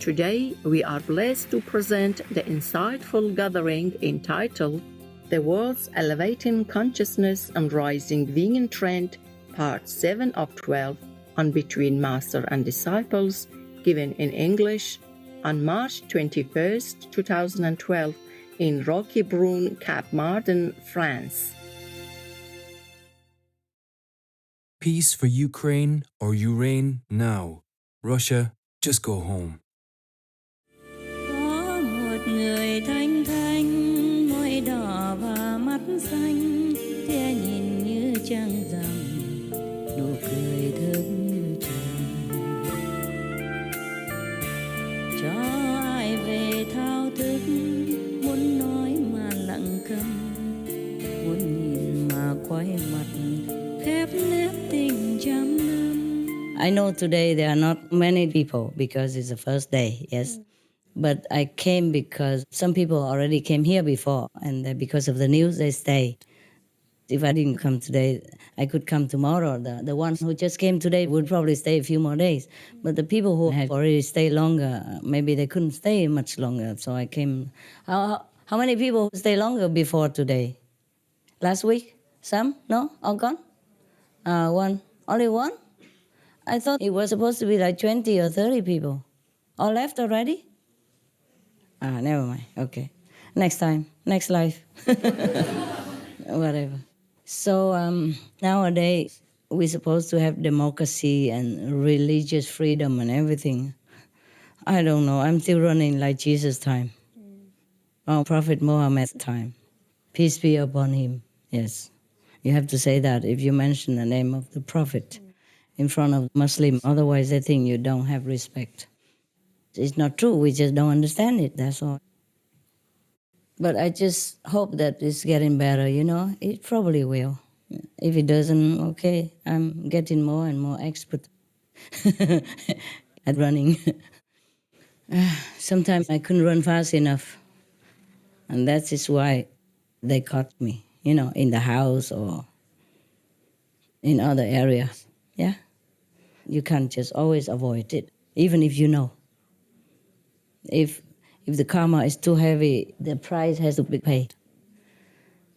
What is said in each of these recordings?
Today, we are blessed to present the insightful gathering entitled The World's Elevating Consciousness and Rising Vegan Trend, Part 7 of 12, on Between Master and Disciples, given in English on March 21st, 2012, in Roquebrune-Cap-Martin, France. Peace for Ukraine or Ukraine now. Russia, just go home. Có một người thanh thanh, môi đỏ và mắt xanh, tia nhìn như trăng rằm, nụ cười thơm như trầm. Cho ai về thao thức, muốn nói mà lặng câm, muốn nhìn mà quay mặt, khép nép tình trăm năm. I know today there are not many people because it's the first day, yes. But I came because some people already came here before, and because of the news, they stay. If I didn't come today, I could come tomorrow. The ones who just came today would probably stay a few more days. But the people who had already stayed longer, maybe they couldn't stay much longer, so I came. How many people stay longer before today? Last week? Some? No? All gone? One. Only one? I thought it was supposed to be like 20 or 30 people. All left already? Never mind. Okay. Next time. Next life. Whatever. So nowadays, we're supposed to have democracy and religious freedom and everything. I don't know. I'm still running like Jesus' time. Or Prophet Muhammad's time. Peace be upon him. Yes. You have to say that if you mention the name of the Prophet in front of Muslim. Otherwise, they think you don't have respect. It's not true. We just don't understand it. That's all. But I just hope that it's getting better, you know. It probably will. If it doesn't, okay, I'm getting more and more expert at running. Sometimes I couldn't run fast enough. And that is why they caught me, you know, in the house or in other areas. Yeah? You can't just always avoid it, even if you know. If the karma is too heavy, the price has to be paid.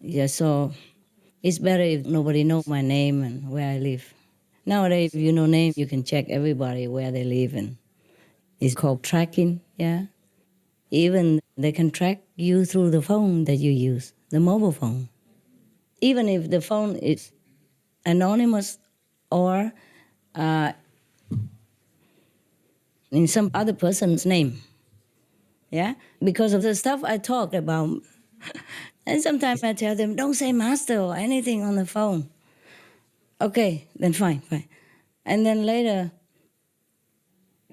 Yeah, so it's better if nobody knows my name and where I live. Nowadays, if you know name, you can check everybody where they live, and it's called tracking, yeah? Even they can track you through the phone that you use, the mobile phone. Even if the phone is anonymous or in some other person's name. Yeah? Because of the stuff I talked about. And sometimes I tell them, don't say master or anything on the phone. Okay, then fine. And then later,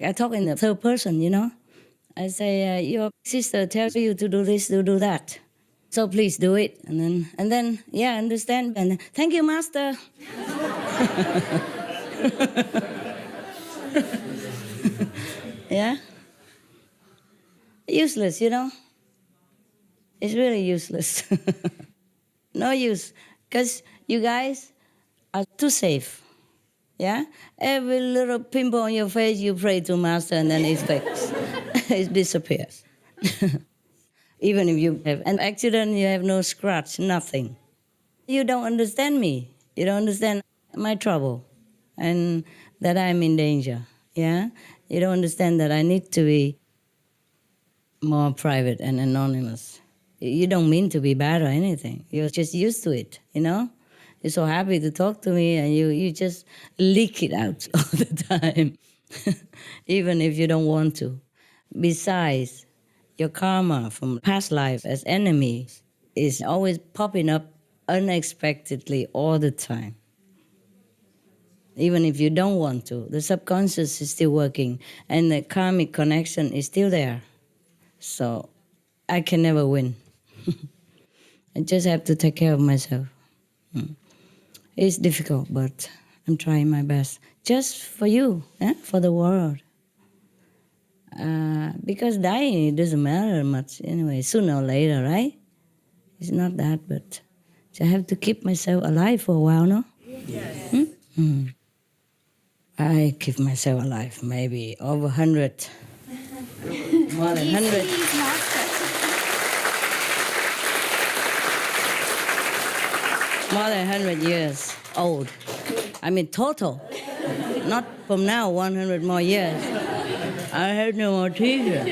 I talk in the third person, you know. I say, your sister tells you to do this, to do that. So please do it. And then, yeah, understand. And then, thank you, master. Yeah? Useless, you know? It's really useless. No use. Because you guys are too safe. Yeah? Every little pimple on your face, you pray to master and then it's fixed. It disappears. Even if you have an accident, you have no scratch, nothing. You don't understand me. You don't understand my trouble and that I'm in danger. Yeah? You don't understand that I need to be more private and anonymous. You don't mean to be bad or anything. You're just used to it, you know? You're so happy to talk to me and you just leak it out all the time, even if you don't want to. Besides, your karma from past life as enemy is always popping up unexpectedly all the time. Even if you don't want to, the subconscious is still working and the karmic connection is still there. So I can never win. I just have to take care of myself. It's difficult, but I'm trying my best. Just for you, for the world. Because dying, it doesn't matter much anyway, sooner or later, right? It's not that, but I have to keep myself alive for a while, no? Yes. I keep myself alive maybe over 100. More than 100. He's master. More than 100 years old. I mean, total. Not from now, 100 more years. I have no more teacher.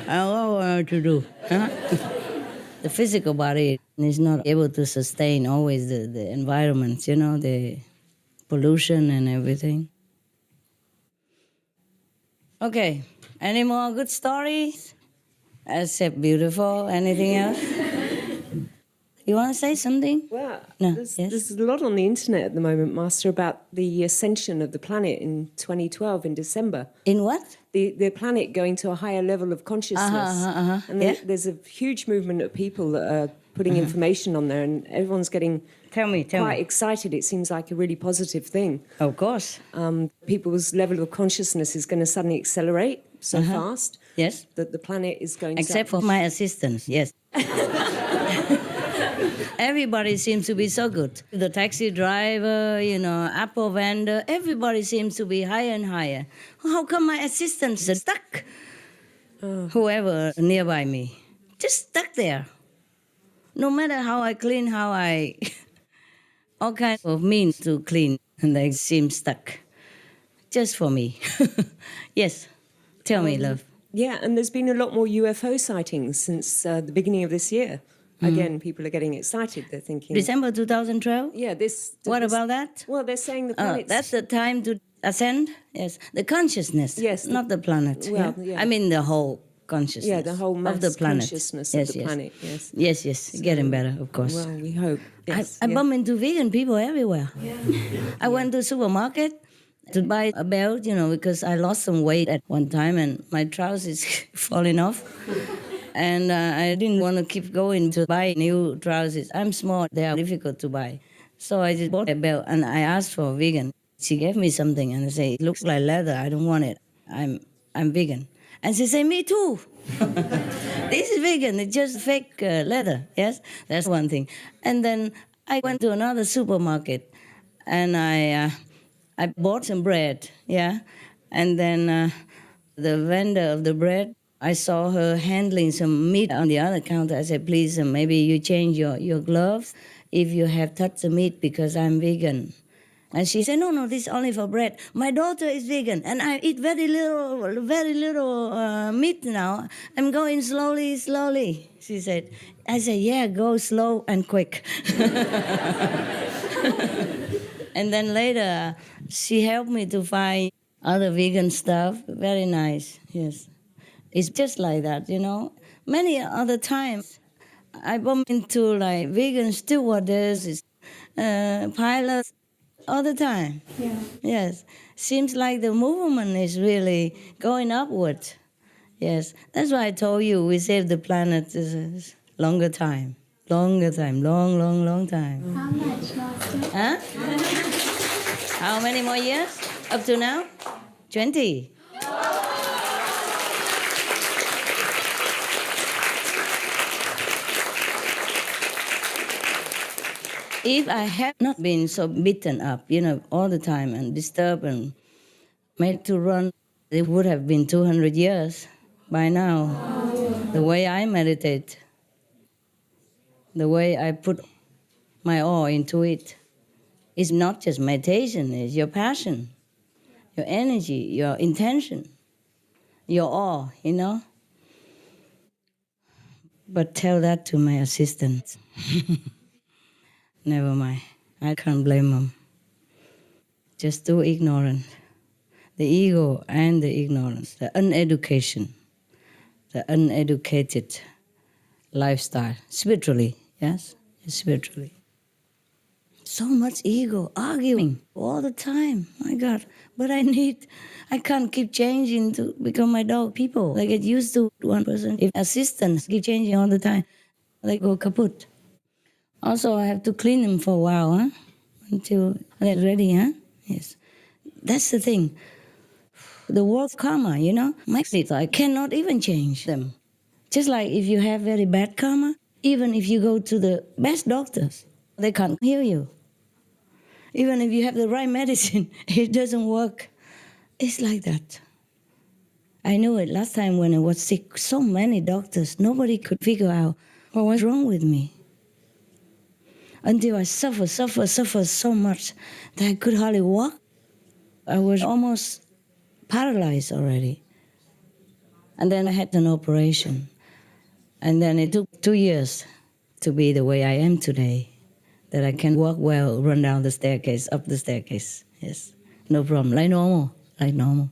I want to do. Huh? The physical body is not able to sustain always the environment, you know, the pollution and everything. Okay, any more good stories? Except beautiful, anything else? You want to say something? Well, No, there's, yes. there's a lot on the internet at the moment, Master, about the ascension of the planet in 2012 in December. In what? The planet going to a higher level of consciousness. And Yeah. there's a huge movement of people that are putting information on there, and everyone's getting Tell me. quite excited. It seems like a really positive thing. Of course. People's level of consciousness is going to suddenly accelerate so fast Yes. that the planet is going Except for my assistants, yes. Everybody seems to be so good. The taxi driver, you know, apple vendor, everybody seems to be higher and higher. How come my assistants are stuck? Whoever nearby me, just stuck there. No matter how I clean, all kinds of means to clean, and they seem stuck. Just for me. Yes, tell me, love. Yeah, and there's been a lot more UFO sightings since the beginning of this year. Again, people are getting excited. They're thinking... December 2012? Yeah, this... What this- about that? Well, they're saying the Oh, planet's... that's the time to ascend? Yes. The consciousness. Yes, Not the planet. well, yeah? yeah. I mean the whole consciousness. Yeah, the whole mass of the planet. consciousness Yes, of the yes. planet, yes. Yes. Getting better, of course. Well, we hope. Yes, I yeah. bump into vegan people everywhere. I went to the supermarket to buy a belt, you know, because I lost some weight at one time and my trousers falling off. And I didn't want to keep going to buy new trousers. I'm small, they are difficult to buy. So I just bought a belt and I asked for a vegan. She gave me something and I said, it looks like leather, I don't want it. I'm vegan. And she said, me too. This is vegan, it's just fake leather. Yes, that's one thing. And then I went to another supermarket and I bought some bread, yeah. And then the vendor of the bread, I saw her handling some meat on the other counter. I said, please, maybe you change your gloves if you have touched the meat because I'm vegan. And she said, no, this is only for bread. My daughter is vegan and I eat very little meat now. I'm going slowly, she said. I said, yeah, go slow and quick. And then later, she helped me to find other vegan stuff. Very nice, yes. It's just like that, you know. Many other times, I bump into like vegan stewardesses, pilots, all the time. Yeah. Yes. Seems like the movement is really going upward. Yes. That's why I told you we save the planet is a longer time. Long time. How much, Master? Huh? How many more years? Up to now? 20. If I had not been so beaten up, you know, all the time and disturbed and made to run, it would have been 200 years by now. The way I meditate, the way I put my all into it, it's not just meditation, it's your passion, your energy, your intention, your all, you know. But tell that to my assistant. Never mind. I can't blame them. Just too ignorant. The ego and the ignorance, the uneducation, the uneducated lifestyle. Spiritually, yes? Spiritually. So much ego, arguing all the time. My God. But I can't keep changing to become my dog. People, they get used to one person. If assistants keep changing all the time, they go kaput. Also, I have to clean them for a while, huh? Until they're ready, huh? Yes. That's the thing. The world karma, you know, makes it I cannot even change them. Just like if you have very bad karma, even if you go to the best doctors, they can't heal you. Even if you have the right medicine, it doesn't work. It's like that. I knew it last time when I was sick. So many doctors, nobody could figure out what was wrong with me. Until I suffered so much that I could hardly walk. I was almost paralyzed already. And then I had an operation. And then it took 2 years to be the way I am today, that I can walk well, run down the staircase, up the staircase. Yes, no problem, like normal.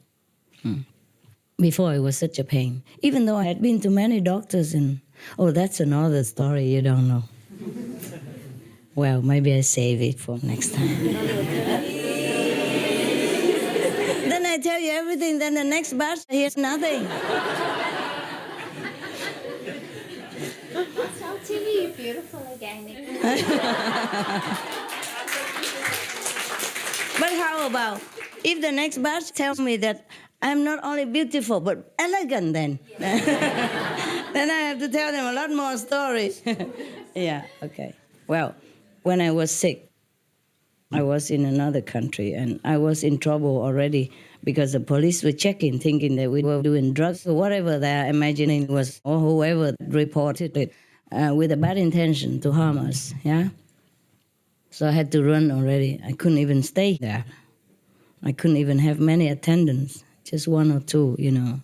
Before it was such a pain, even though I had been to many doctors and, oh, that's another story you don't know. Well, maybe I save it for next time. Then I tell you everything, then the next batch hears nothing. Tell Timmy you're beautiful again. But how about if the next batch tells me that I'm not only beautiful but elegant then? Then I have to tell them a lot more stories. Yeah, okay. Well, when I was sick, I was in another country and I was in trouble already because the police were checking, thinking that we were doing drugs or whatever they're imagining was, or whoever reported it, with a bad intention to harm us, yeah? So I had to run already. I couldn't even stay there. I couldn't even have many attendants, just one or two, you know.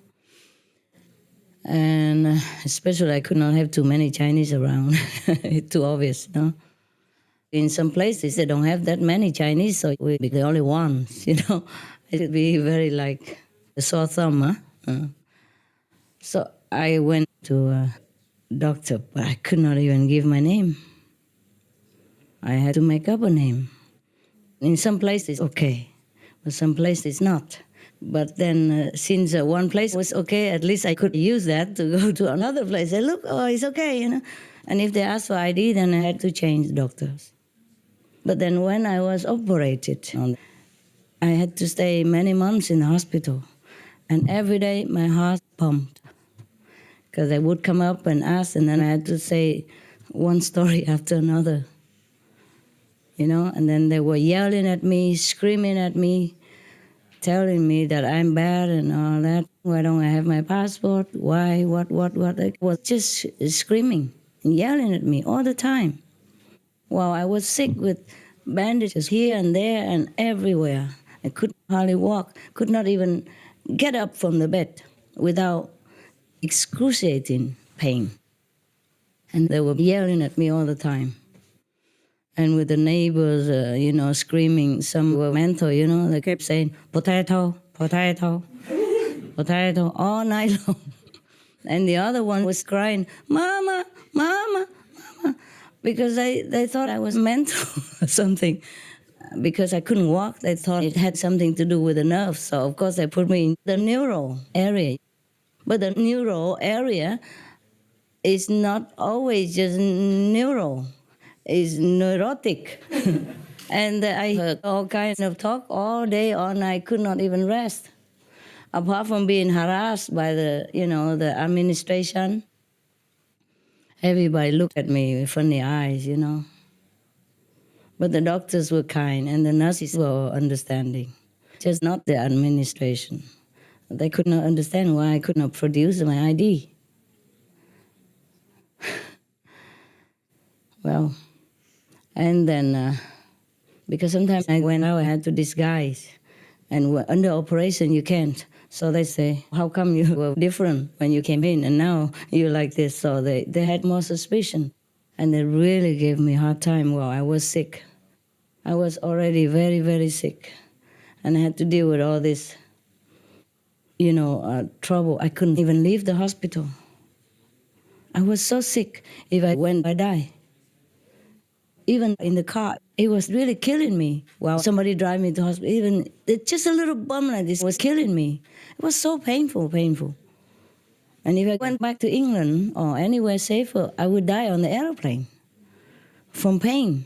And especially I could not have too many Chinese around. It's too obvious, you know. In some places they don't have that many Chinese, so we'd be the only ones, you know. It'd be very like a sore thumb, huh? So I went to a doctor, but I could not even give my name. I had to make up a name. In some places, okay, but some places not. But then since one place was okay, at least I could use that to go to another place. Say, look, oh, it's okay, you know. And if they asked for ID, then I had to change doctors. But then when I was operated on, I had to stay many months in the hospital. And every day my heart pumped. Because they would come up and ask, and then I had to say one story after another. You know, and then they were yelling at me, screaming at me, telling me that I'm bad and all that. Why don't I have my passport? Why? What? It was just screaming and yelling at me all the time. Well, I was sick with bandages here and there and everywhere. I could hardly walk, could not even get up from the bed without excruciating pain. And they were yelling at me all the time. And with the neighbors, you know, screaming, some were mental, you know, they kept saying, potato, potato, potato, all night long. And the other one was crying, mama, mama, mama, because they thought I was mental or something. Because I couldn't walk, they thought it had something to do with the nerves. So, of course, they put me in the neuro area. But the neuro area is not always just neuro. Is neurotic. And I heard all kinds of talk all day, all night, could not even rest. Apart from being harassed by the, you know, the administration, everybody looked at me with funny eyes, you know. But the doctors were kind and the nurses were understanding, just not the administration. They could not understand why I could not produce my ID. Well, and then, because sometimes I went out, I had to disguise. And under operation, you can't. So they say, how come you were different when you came in and now you're like this? So they had more suspicion. And they really gave me a hard time while I was sick. I was already very, very sick. And I had to deal with all this, you know, trouble. I couldn't even leave the hospital. I was so sick. If I went, I die. Even in the car, it was really killing me. While somebody drive me to hospital, even just a little bump like this was killing me. It was so painful. And if I went back to England or anywhere safer, I would die on the airplane from pain.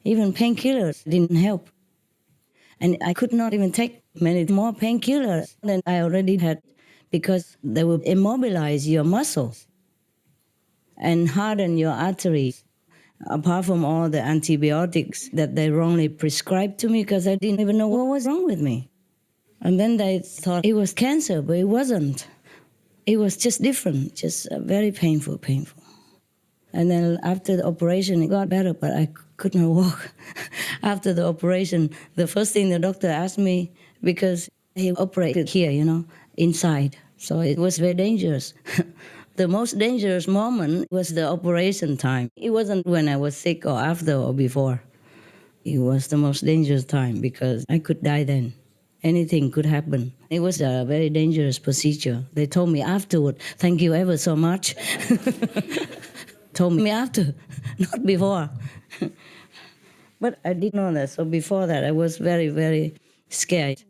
Even painkillers didn't help. And I could not even take many more painkillers than I already had because they would immobilize your muscles and harden your arteries. Apart from all the antibiotics that they wrongly prescribed to me because I didn't even know what was wrong with me. And then they thought it was cancer, but it wasn't. It was just different, just very painful. And then after the operation, it got better, but I could not walk. After the operation, the first thing the doctor asked me, because he operated here, inside. So it was very dangerous. The most dangerous moment was the operation time. It wasn't when I was sick or after or before. It was the most dangerous time because I could die then. Anything could happen. It was a very dangerous procedure. They told me afterward, thank you ever so much. Told me after, not before. But I didn't know that. So before that, I was very, very scared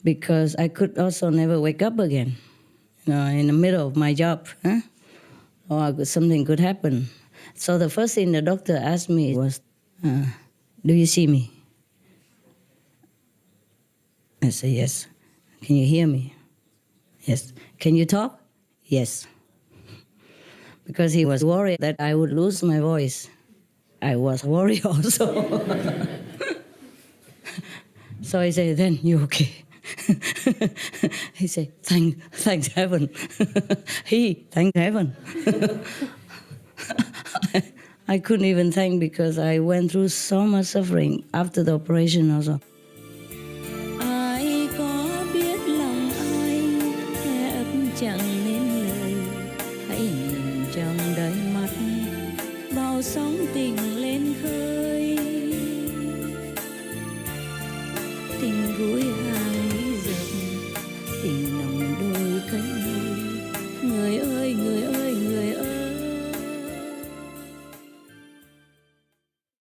because I could also never wake up again, in the middle of my job. Or something could happen. So the first thing the doctor asked me was, do you see me? I said, yes. Can you hear me? Yes. Can you talk? Yes. Because he was worried that I would lose my voice. I was worried also. So he said, then you're okay. He said, thanks heaven. Thank heaven. I couldn't even thank because I went through so much suffering after the operation also.